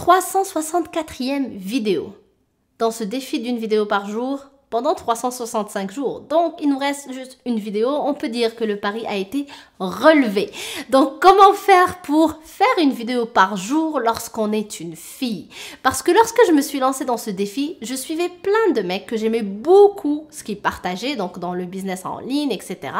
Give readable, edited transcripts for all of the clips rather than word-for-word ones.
364e vidéo dans ce défi d'une vidéo par jour pendant 365 jours. Donc, il nous reste juste une vidéo. On peut dire que le pari a été relevé. Donc, comment faire pour faire une vidéo par jour lorsqu'on est une fille? Parce que lorsque je me suis lancée dans ce défi, je suivais plein de mecs que j'aimais beaucoup ce qu'ils partageaient, donc dans le business en ligne, etc.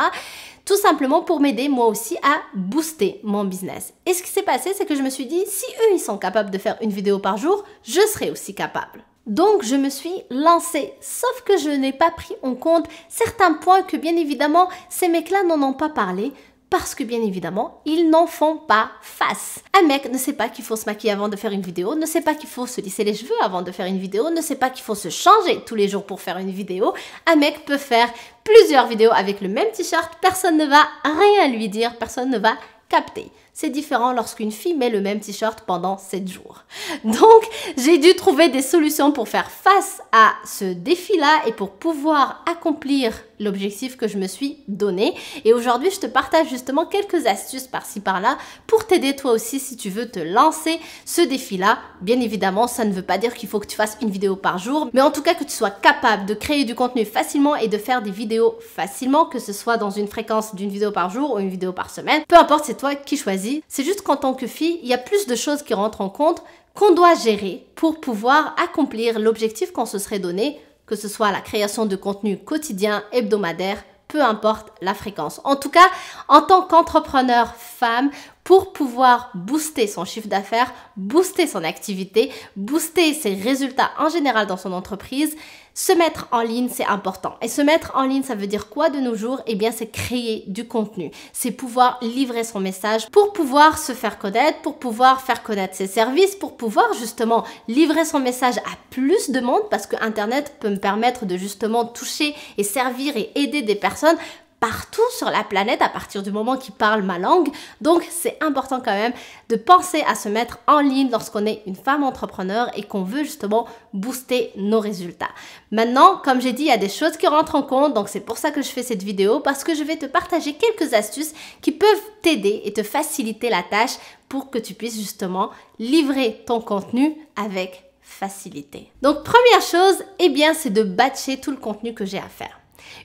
Tout simplement pour m'aider moi aussi à booster mon business. Et ce qui s'est passé, c'est que je me suis dit, si eux, ils sont capables de faire une vidéo par jour, je serai aussi capable. Donc, je me suis lancée, sauf que je n'ai pas pris en compte certains points que, bien évidemment, ces mecs-là n'en ont pas parlé parce que, bien évidemment, ils n'en font pas face. Un mec ne sait pas qu'il faut se maquiller avant de faire une vidéo, ne sait pas qu'il faut se lisser les cheveux avant de faire une vidéo, ne sait pas qu'il faut se changer tous les jours pour faire une vidéo. Un mec peut faire plusieurs vidéos avec le même t-shirt, personne ne va rien lui dire, personne ne va capter. C'est différent lorsqu'une fille met le même t-shirt pendant 7 jours. Donc, j'ai dû trouver des solutions pour faire face à ce défi-là et pour pouvoir accomplir l'objectif que je me suis donné. Et aujourd'hui, je te partage justement quelques astuces par-ci par-là pour t'aider toi aussi si tu veux te lancer ce défi-là. Bien évidemment, ça ne veut pas dire qu'il faut que tu fasses une vidéo par jour, mais en tout cas que tu sois capable de créer du contenu facilement et de faire des vidéos facilement, que ce soit dans une fréquence d'une vidéo par jour ou une vidéo par semaine. Peu importe, c'est toi qui choisis. C'est juste qu'en tant que fille, il y a plus de choses qui rentrent en compte qu'on doit gérer pour pouvoir accomplir l'objectif qu'on se serait donné, que ce soit la création de contenu quotidien, hebdomadaire, peu importe la fréquence. En tout cas, en tant qu'entrepreneur femme, pour pouvoir booster son chiffre d'affaires, booster son activité, booster ses résultats en général dans son entreprise, se mettre en ligne, c'est important. Et se mettre en ligne, ça veut dire quoi de nos jours? Eh bien, c'est créer du contenu. C'est pouvoir livrer son message pour pouvoir se faire connaître, pour pouvoir faire connaître ses services, pour pouvoir justement livrer son message à plus de monde parce que Internet peut me permettre de justement toucher et servir et aider des personnes partout sur la planète à partir du moment qu'ils parlent ma langue. Donc, c'est important quand même de penser à se mettre en ligne lorsqu'on est une femme entrepreneur et qu'on veut justement booster nos résultats. Maintenant, comme j'ai dit, il y a des choses qui rentrent en compte, donc c'est pour ça que je fais cette vidéo parce que je vais te partager quelques astuces qui peuvent t'aider et te faciliter la tâche pour que tu puisses justement livrer ton contenu avec facilité. Donc, première chose, eh bien, c'est de batcher tout le contenu que j'ai à faire.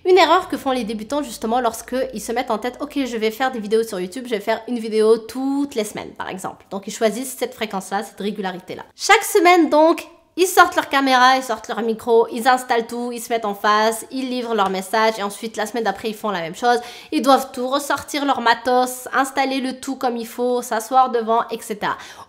Une erreur que font les débutants justement lorsqu'ils se mettent en tête, ok, je vais faire des vidéos sur YouTube, je vais faire une vidéo toutes les semaines par exemple. Donc ils choisissent cette fréquence-là, cette régularité-là. Chaque semaine donc, ils sortent leur caméra, ils sortent leur micro, ils installent tout, ils se mettent en face, ils livrent leur message et ensuite la semaine d'après ils font la même chose. Ils doivent tout ressortir leur matos, installer le tout comme il faut, s'asseoir devant, etc.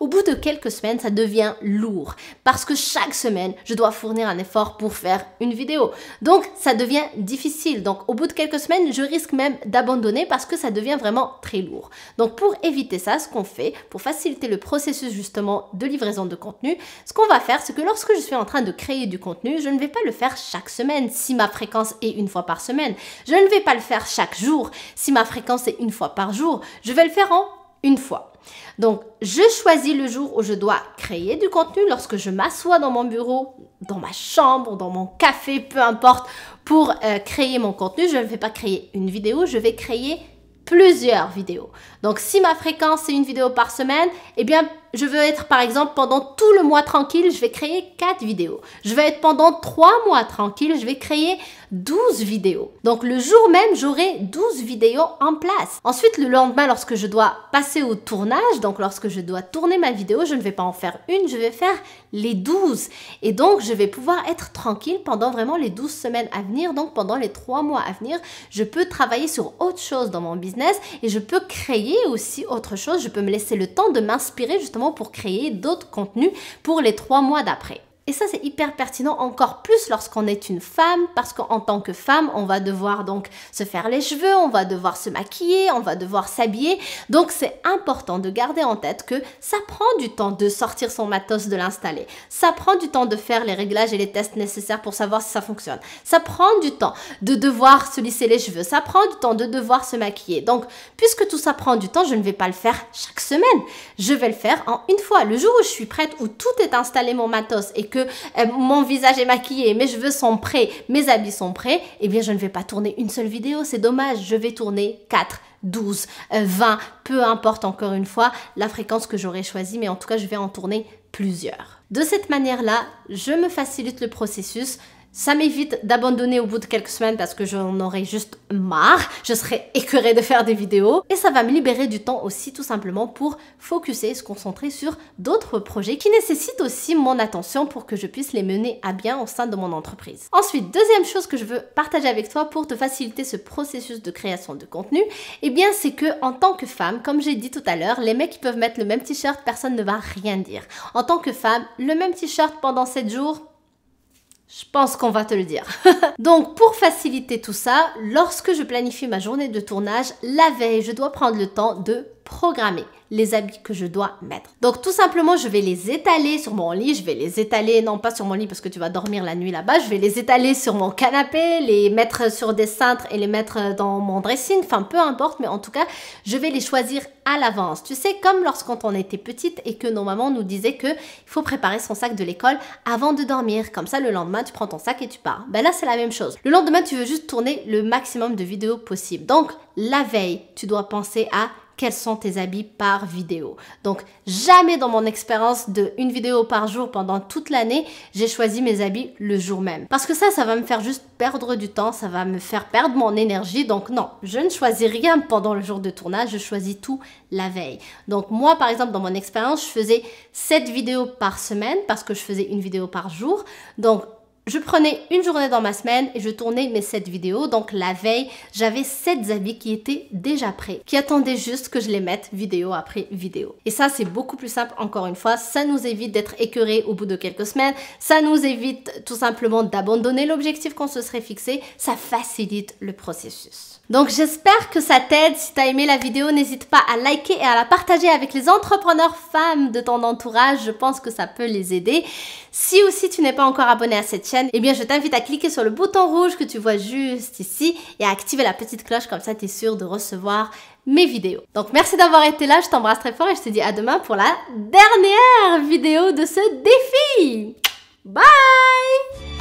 Au bout de quelques semaines, ça devient lourd parce que chaque semaine, je dois fournir un effort pour faire une vidéo. Donc ça devient difficile. Donc au bout de quelques semaines, je risque même d'abandonner parce que ça devient vraiment très lourd. Donc pour éviter ça, ce qu'on fait, pour faciliter le processus justement de livraison de contenu, ce qu'on va faire, c'est que lorsque je suis en train de créer du contenu, je ne vais pas le faire chaque semaine si ma fréquence est une fois par semaine. Je ne vais pas le faire chaque jour si ma fréquence est une fois par jour. Je vais le faire en une fois. Donc, je choisis le jour où je dois créer du contenu lorsque je m'assois dans mon bureau, dans ma chambre, dans mon café, peu importe, pour créer mon contenu. Je ne vais pas créer une vidéo, je vais créer plusieurs vidéos. Donc, si ma fréquence est une vidéo par semaine, eh bien, je veux être, par exemple, pendant tout le mois tranquille, je vais créer 4 vidéos. Je vais être pendant 3 mois tranquille, je vais créer 12 vidéos. Donc, le jour même, j'aurai 12 vidéos en place. Ensuite, le lendemain, lorsque je dois passer au tournage, donc lorsque je dois tourner ma vidéo, je ne vais pas en faire une, je vais faire les 12. Et donc, je vais pouvoir être tranquille pendant vraiment les 12 semaines à venir. Donc, pendant les 3 mois à venir, je peux travailler sur autre chose dans mon business et je peux créer aussi autre chose. Je peux me laisser le temps de m'inspirer justement pour créer d'autres contenus pour les 3 mois d'après. Et ça, c'est hyper pertinent encore plus lorsqu'on est une femme, parce qu'en tant que femme, on va devoir donc se faire les cheveux, on va devoir se maquiller, on va devoir s'habiller. Donc, c'est important de garder en tête que ça prend du temps de sortir son matos, de l'installer. Ça prend du temps de faire les réglages et les tests nécessaires pour savoir si ça fonctionne. Ça prend du temps de devoir se lisser les cheveux. Ça prend du temps de devoir se maquiller. Donc, puisque tout ça prend du temps, je ne vais pas le faire chaque semaine. Je vais le faire en une fois. Le jour où je suis prête, où tout est installé, mon matos, et que mon visage est maquillé, mes cheveux sont prêts, mes habits sont prêts, eh bien je ne vais pas tourner une seule vidéo, c'est dommage, je vais tourner 4, 12, 20, peu importe encore une fois la fréquence que j'aurai choisie, mais en tout cas je vais en tourner plusieurs. De cette manière-là, je me facilite le processus. Ça m'évite d'abandonner au bout de quelques semaines parce que j'en aurai juste marre, je serai écœurée de faire des vidéos et ça va me libérer du temps aussi tout simplement pour focuser et se concentrer sur d'autres projets qui nécessitent aussi mon attention pour que je puisse les mener à bien au sein de mon entreprise. Ensuite, deuxième chose que je veux partager avec toi pour te faciliter ce processus de création de contenu, eh bien c'est que en tant que femme, comme j'ai dit tout à l'heure, les mecs qui peuvent mettre le même t-shirt, personne ne va rien dire. En tant que femme, le même t-shirt pendant 7 jours, je pense qu'on va te le dire. Donc, pour faciliter tout ça, lorsque je planifie ma journée de tournage, la veille, je dois prendre le temps de programmer les habits que je dois mettre. Donc, tout simplement, je vais les étaler sur mon lit. Je vais les étaler, non pas sur mon lit parce que tu vas dormir la nuit là-bas. Je vais les étaler sur mon canapé, les mettre sur des cintres et les mettre dans mon dressing. Enfin, peu importe, mais en tout cas, je vais les choisir à l'avance. Tu sais, comme lorsqu'on était petite et que nos mamans nous disaient qu'il faut préparer son sac de l'école avant de dormir. Comme ça, le lendemain, tu prends ton sac et tu pars. Ben là, c'est la même chose. Le lendemain, tu veux juste tourner le maximum de vidéos possible. Donc, la veille, tu dois penser à quels sont tes habits par vidéo. Donc, jamais dans mon expérience de une vidéo par jour pendant toute l'année, j'ai choisi mes habits le jour même. Parce que ça va me faire juste perdre du temps, ça va me faire perdre mon énergie. Donc non, je ne choisis rien pendant le jour de tournage, je choisis tout la veille. Donc moi, par exemple, dans mon expérience, je faisais 7 vidéos par semaine parce que je faisais une vidéo par jour. Donc, je prenais une journée dans ma semaine et je tournais mes 7 vidéos. Donc la veille, j'avais 7 habits qui étaient déjà prêts, qui attendaient juste que je les mette vidéo après vidéo. Et ça, c'est beaucoup plus simple, encore une fois. Ça nous évite d'être écœurés au bout de quelques semaines. Ça nous évite tout simplement d'abandonner l'objectif qu'on se serait fixé. Ça facilite le processus. Donc j'espère que ça t'aide. Si tu as aimé la vidéo, n'hésite pas à liker et à la partager avec les entrepreneurs femmes de ton entourage. Je pense que ça peut les aider. Si aussi tu n'es pas encore abonné à cette chaîne, eh bien je t'invite à cliquer sur le bouton rouge que tu vois juste ici et à activer la petite cloche, comme ça tu es sûr de recevoir mes vidéos. Donc merci d'avoir été là, je t'embrasse très fort et je te dis à demain pour la dernière vidéo de ce défi. Bye!